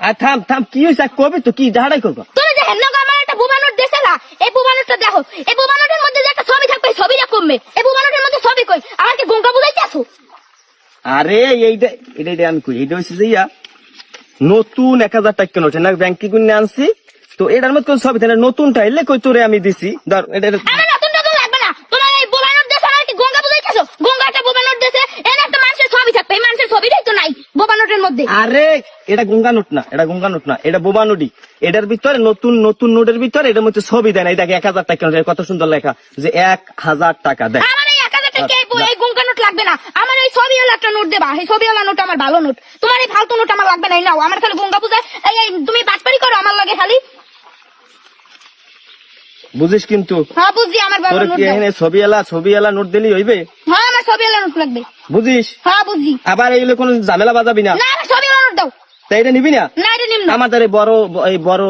আর থাম থাম, কি হয়েছে কবি তো, কি ঝাড়াই করবো? তুমি যে হেন আমার একটা বোবা নোট দিছে না, এই বোবা নোটটা দেখো, এই বোবা নোটের মধ্যে যে একটা ছবি থাকবে, এই ছবিটা কমবে। এই বোবা নোটের মধ্যে ছবি কই? আমার কি গঙ্গা বুঝাইতে আসো? আরে এইটা এটা এটা আমি কই, এটা হচ্ছে যে নতুন 1000 টাকা নোট না, ব্যাংকে গুনে আনছি তো, এটার মধ্যে কোন ছবি থাকে না, নতুনটা এলে কই তোরে আমি দিছি, ধর এটা আমার নতুন নতুন লাগবে না, তোমার এই বোবা নোট দিছে, আমার কি গঙ্গা বুঝাইতে আসো? গঙ্গা একটা বোবা নোট দিছে, এর একটা মানুষের ছবি থাকবে, এই মানুষের ছবিটাই তো নাই বোবা নোটের মধ্যে। আরে এটা গঙ্গা নোট না, এটা গঙ্গা নোট না, এটা বোবা নোটই। এটার ভিতরে নতুন নতুন নোটের ভিতরে এটার মধ্যে ছবি দেয় না, এই দেখে 1000 টাকা নোট, কত সুন্দর লেখা যে 1000 টাকা দেয়। আমার এই 1000 টাকা এই গঙ্গা নোট লাগবে না, আমার এই ছবিওয়ালা একটা নোট দেবা, এই ছবিওয়ালা নোট আমার ভালো নোট, তোমার এই ফালতু নোট আমার লাগবে না। নাও, আমার খালি গঙ্গা বুঝায়, এই তুমি বাটপারি করো আমার লাগে খালি। বুঝিস কিন্তু হ্যাঁ বুঝি, আমার ভালো তোর নোট কি দাও। এখানে ছবিওয়ালা নোট দিলি হইবে? হ্যাঁ আমার ছবিওয়ালা নোট লাগবে। বুঝিস? হ্যাঁ বুঝি। আবার এইগুলো কোনো ঝামেলা বাজাবি না, না আমার ছবিওয়ালা নোট দাও। তাই এটা নিবি না? না এটা নিম না। আমাদের এই বড়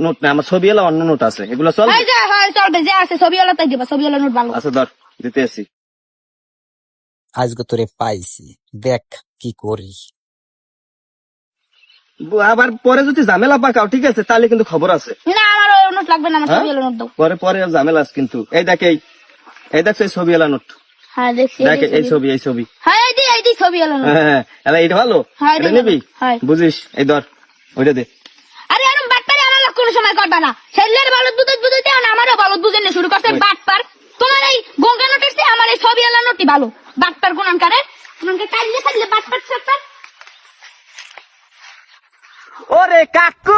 নোট না, আমার ছবিওয়ালা অন্য নোট আছে, এগুলো চল। এই যে হ্যাঁ চলবে, যে আছে ছবিওয়ালা তাই দিবা, ছবিওয়ালা নোট ভালো। আচ্ছা ধর, দিতে আসি। আজকে তোরে পাইছি, দেখ কি করি। আবার পরে যদি ঝামেলা পাকাও, ঠিক আছে, তাহলে কিন্তু খবর আছে। না আমার ওই নোট লাগবে না, আমার হ্যাঁ? ছবিওয়ালা নোট দাও। পরে পরে ঝামেলা আছে কিন্তু। এই দেখ, এই দেখ এই ছবিওয়ালা নোট, হ্যাঁ দেখছি। দেখ এই ছবি। হ্যাঁ এই দি ছবিওয়ালা নোট। হ্যাঁ এটা ভালো, হ্যাঁ, এটা এটা নিবি? ভালো। হ্যাঁ। বুঝিস? এই ধর, ওইটা দে। আরে এরকম বাটপারি আমার লোক কোনো সময় করবে না, ছেলের বলদ বুঝাইতে না, আমারও বলদ বুঝাইতে শুরু করছে বাটপার। তোমার এই গঙ্গা নোটের চেয়ে আমার এই ছবিওয়ালা নোটই ভালো। বাটপার কোনকারে তোমাকে কাইলে খাইলে বাটপার ছাড়তার। ওরে কাকু